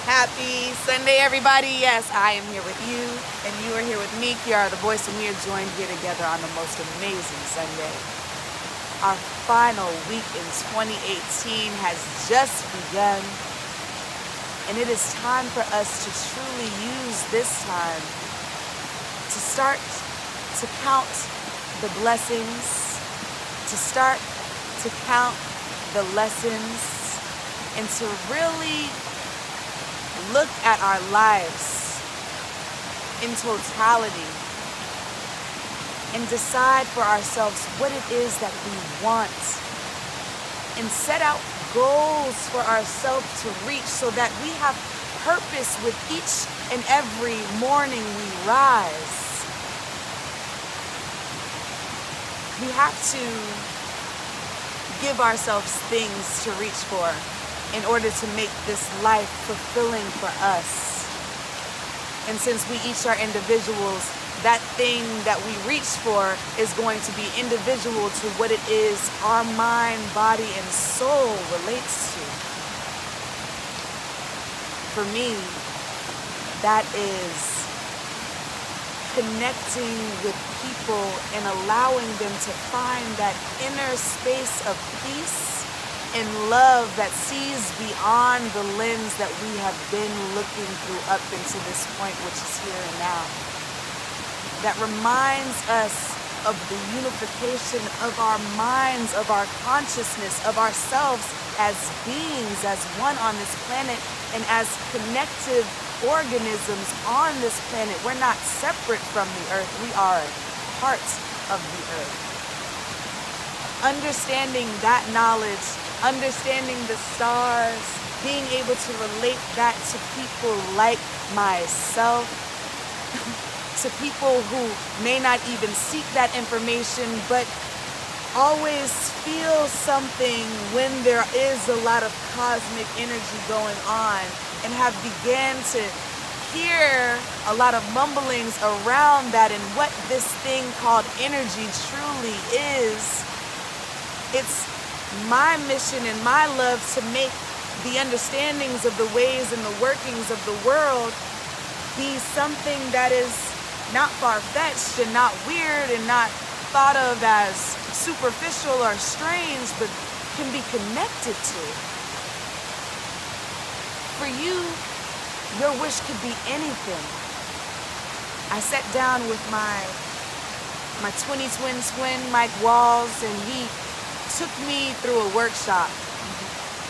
Happy Sunday, everybody. Yes, I am here with you, and you are here with me, Kiara the Voice, and we are joined here together on the most amazing Sunday. Our final week in 2018 has just begun, and it is time for us to truly use this time to start to count the blessings, to start to count the lessons, and to really look at our lives in totality and decide for ourselves what it is that we want and set out goals for ourselves to reach so that we have purpose with each and every morning we rise. We have to give ourselves things to reach for in order to make this life fulfilling for us. And since we each are individuals, that thing that we reach for is going to be individual to what it is our mind, body, and soul relates to. For me, that is connecting with people and allowing them to find that inner space of peace and love that sees beyond the lens that we have been looking through up into this point, which is here and now. That reminds us of the unification of our minds, of our consciousness, of ourselves as beings, as one on this planet, and as connective organisms on this planet. We're not separate from the earth. We are part of the earth. Understanding that knowledge, understanding the stars, being able to relate that to people like myself, to people who may not even seek that information, but always feel something when there is a lot of cosmic energy going on, and have began to hear a lot of mumblings around that and what this thing called energy truly is. It's my mission and my love to make the understandings of the ways and the workings of the world be something that is not far-fetched and not weird and not thought of as superficial or strange, but can be connected to. For you, your wish could be anything. I sat down with my 20-twin, Mike Walls, and he took me through a workshop,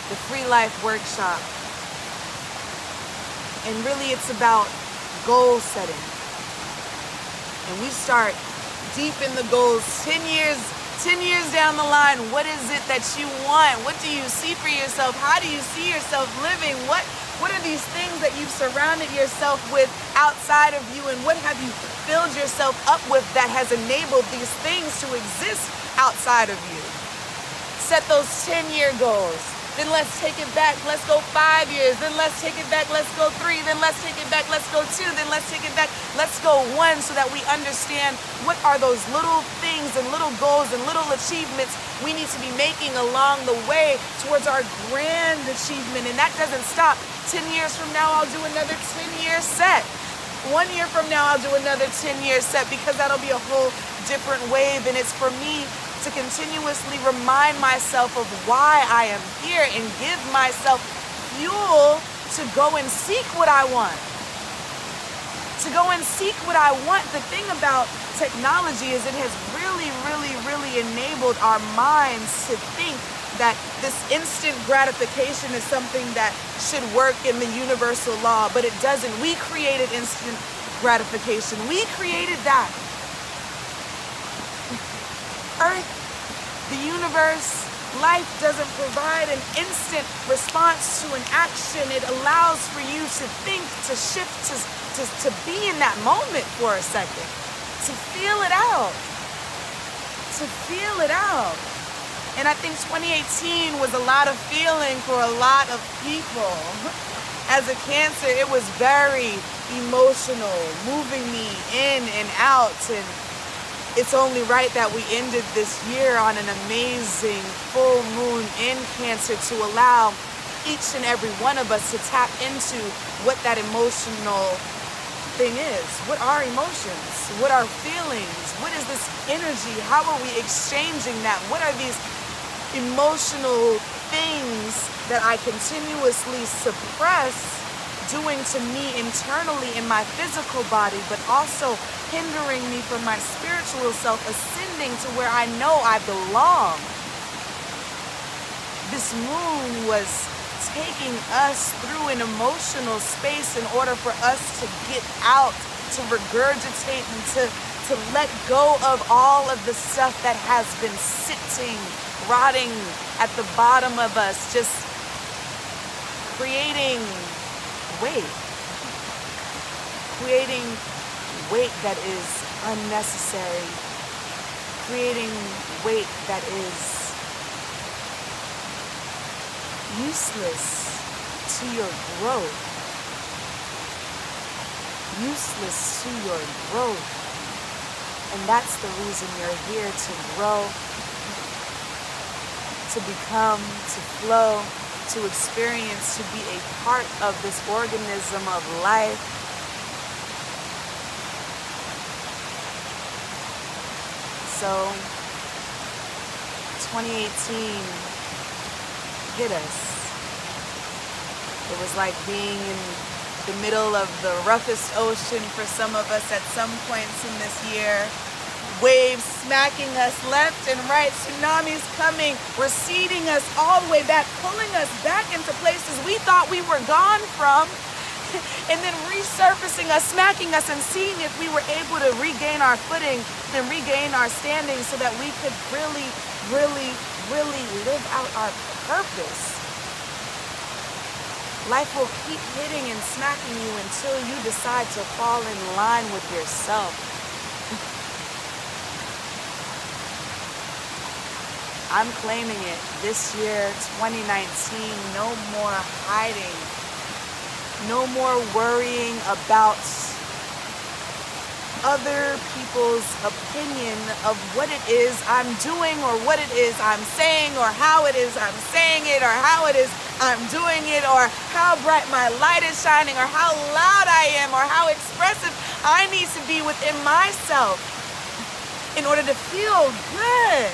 the Free Life workshop. And really it's about goal setting. And we start deep in the goals, 10 years down the line. What is it that you want? What do you see for yourself? How do you see yourself living? What are these things that you've surrounded yourself with outside of you? And what have you filled yourself up with that has enabled these things to exist outside of you? Set those 10-year goals. Then let's take it back. Let's go 5 years. Then let's take it back. Let's go 3. Then let's take it back. Let's go 2. Then let's take it back. Let's go 1, so that we understand what are those little things and little goals and little achievements we need to be making along the way towards our grand achievement. And that doesn't stop. 10 years from now, I'll do another 10-year set. 1 year from now, I'll do another 10-year set, because that'll be a whole different wave. And it's for me to continuously remind myself of why I am here and give myself fuel to go and seek what I want. To go and seek what I want. The thing about technology is it has really enabled our minds to think that this instant gratification is something that should work in the universal law, but it doesn't. We created instant gratification. We created that. Earth, the universe, life doesn't provide an instant response to an action. It allows for you to think, to shift, to be in that moment for a second, to feel it out, And I think 2018 was a lot of feeling for a lot of people. As a Cancer, it was very emotional, moving me in and out, and it's only right that we ended this year on an amazing full moon in Cancer to allow each and every one of us to tap into what that emotional thing is. What are emotions? What are feelings? What is this energy? How are we exchanging that? What are these emotional things that I continuously suppress doing to me internally in my physical body, but also hindering me from my spiritual self ascending to where I know I belong? This moon was taking us through an emotional space in order for us to get out, to regurgitate, and to let go of all of the stuff that has been sitting, rotting at the bottom of us, just creating weight that is unnecessary, creating weight that is useless to your growth. Useless to your growth. And that's the reason you're here, to grow, to become, to flow, to experience, to be a part of this organism of life. So, 2018 hit us. It was like being in the middle of the roughest ocean for some of us at some points in this year. Waves smacking us left and right, tsunamis coming, receding us all the way back, pulling us back into places we thought we were gone from, and then resurfacing us, smacking us, and seeing if we were able to regain our footing and regain our standing so that we could really, really, really live out our purpose. Life will keep hitting and smacking you until you decide to fall in line with yourself. I'm claiming it this year, 2019, no more hiding, no more worrying about other people's opinion of what it is I'm doing or what it is I'm saying or how it is I'm saying it or how it is I'm doing it or how bright my light is shining or how loud I am or how expressive I need to be within myself in order to feel good.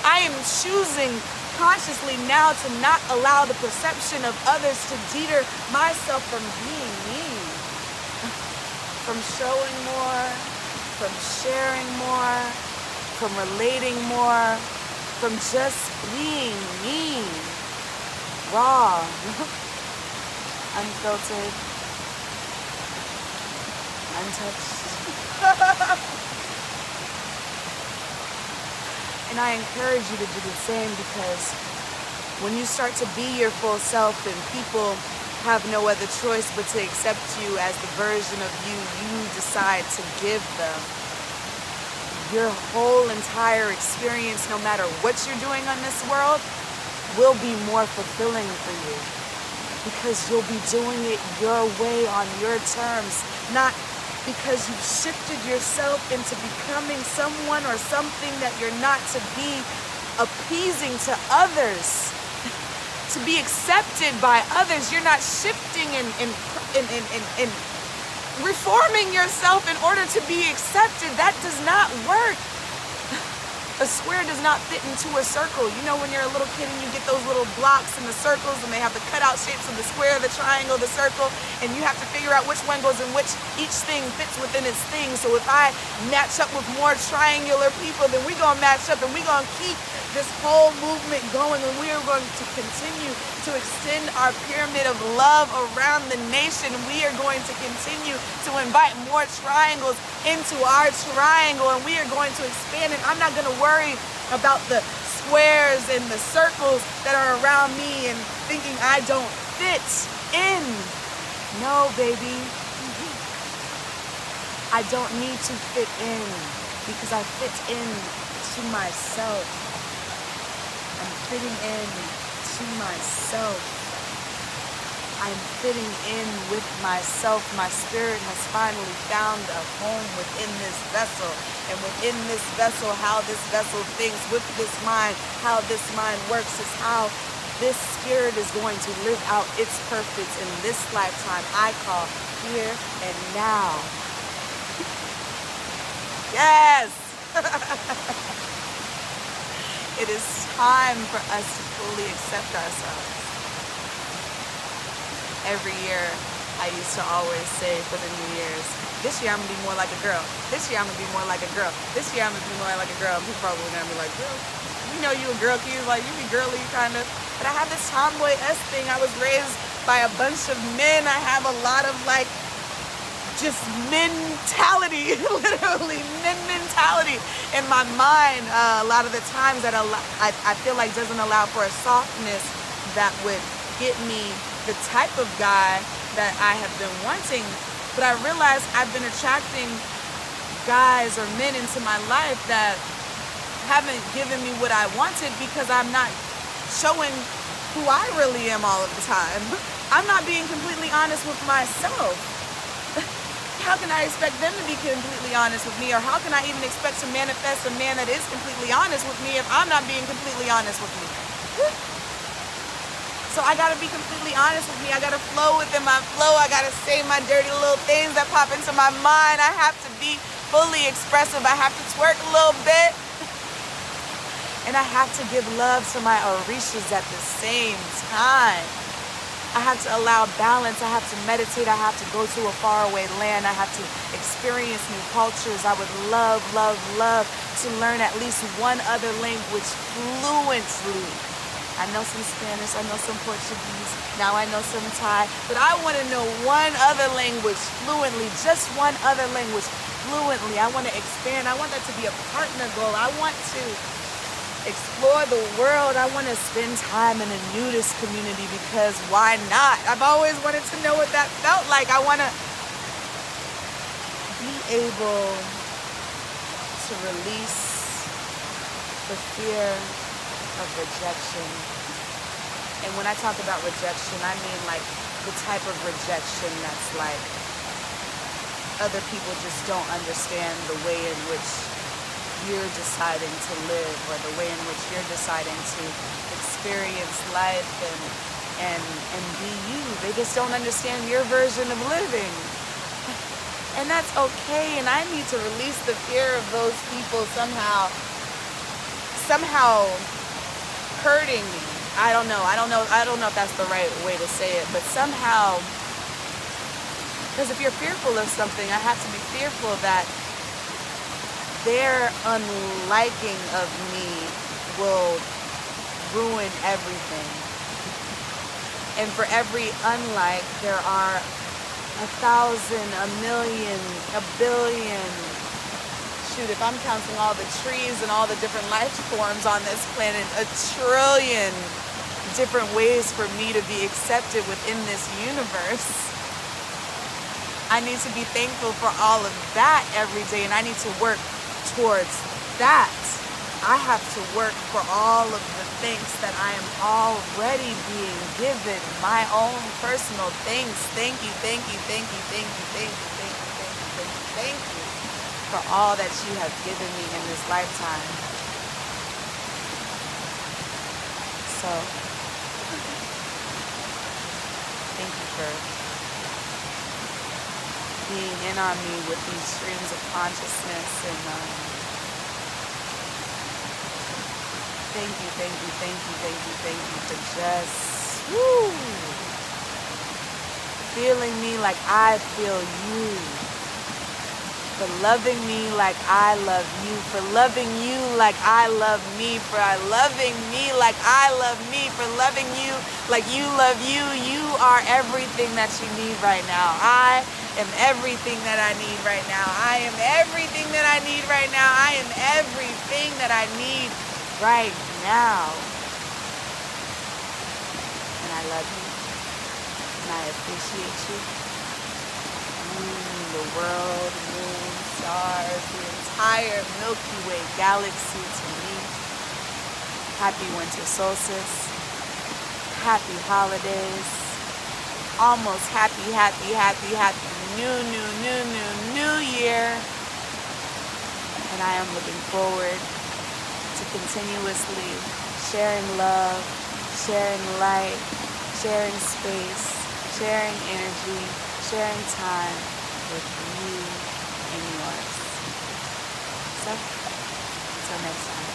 I am choosing consciously now to not allow the perception of others to deter myself from being me. From showing more, from sharing more, from relating more, from just being me. Raw, unfiltered, untouched. And I encourage you to do the same, because when you start to be your full self and people have no other choice but to accept you as the version of you decide to give them, your whole entire experience, no matter what you're doing on this world, will be more fulfilling for you, because you'll be doing it your way on your terms, not because you've shifted yourself into becoming someone or something that you're not, to be appeasing to others, to be accepted by others. You're not shifting and reforming yourself in order to be accepted. That does not work. A square does not fit into a circle. You know, when you're a little kid and you get those little blocks in the circles and they have the cutout shapes of the square, the triangle, the circle, and you have to figure out which one goes in which, each thing fits within its thing. So if I match up with more triangular people, then we're going to match up and we're going to keep this whole movement going, and we are going to continue to extend our pyramid of love around the nation. We are going to continue to invite more triangles into our triangle, and we are going to expand it. I'm not going to worry about the squares and the circles that are around me and thinking I don't fit in. No, baby. I don't need to fit in, because I fit in to myself. I'm fitting in to myself. I'm fitting in with myself. My spirit has finally found a home within this vessel. And within this vessel, how this vessel thinks with this mind, how this mind works is how this spirit is going to live out its purpose in this lifetime I call here and now. Yes! It is time for us to fully accept ourselves. Every year, I used to always say for the New Year's, this year I'm going to be more like a girl. This year I'm going to be more like a girl. This year I'm going to be more like a girl. And people probably going to be like, girl, you know you a girl, kid. Like, you be girly, kind of. But I have this tomboy-esque thing. I was raised by a bunch of men. I have a lot of, like, just mentality, literally men mentality in my mind. A lot of the times that I feel like doesn't allow for a softness that would get me the type of guy that I have been wanting. But I realized I've been attracting guys or men into my life that haven't given me what I wanted because I'm not showing who I really am all of the time. I'm not being completely honest with myself. How can I expect them to be completely honest with me? Or how can I even expect to manifest a man that is completely honest with me if I'm not being completely honest with me? So I gotta be completely honest with me. I gotta flow within my flow. I gotta say my dirty little things that pop into my mind. I have to be fully expressive. I have to twerk a little bit. And I have to give love to my orishas at the same time. I have to allow balance. I have to meditate. I have to go to a faraway land. I have to experience new cultures. I would love, love, love to learn at least one other language fluently. I know some Spanish. I know some Portuguese. Now I know some Thai. But I want to know one other language fluently. Just one other language fluently. I want to expand. I want that to be a partner goal. I want to explore the world. I want to spend time in a nudist community because why not? I've always wanted to know what that felt like. I want to be able to release the fear of rejection. And when I talk about rejection, I mean like the type of rejection that's like other people just don't understand the way in which you're deciding to live or the way in which you're deciding to experience life and be you. They just don't understand your version of living. And that's okay. And I need to release the fear of those people somehow hurting me. I don't know if that's the right way to say it, but somehow, because if you're fearful of something, I have to be fearful that their unliking of me will ruin everything. And for every unlike, there are 1,000, a million, a billion. Shoot, if I'm counting all the trees and all the different life forms on this planet, 1 trillion different ways for me to be accepted within this universe. I need to be thankful for all of that every day, and I need to work towards that. I have to work for all of the things that I am already being given, my own personal things. Thank you, thank you, thank you, thank you, thank you, thank you, thank you, thank you, thank you for all that you have given me in this lifetime. So, thank you for being in on me with these streams of consciousness, and thank you for just feeling me like I feel you, for loving me like I love you, for loving you like I love me, for loving me like I love me, for loving you like you love you. You are everything that you need right now. I am everything that I need right now. I am everything that I need right now. I am everything that I need right now. And I love you. And I appreciate you. The world, moon, stars, the entire Milky Way galaxy to me. Happy winter solstice. Happy holidays. Almost happy new year. And I am looking forward to continuously sharing love, sharing light, sharing space, sharing energy, sharing time with you and yours. So, until next time.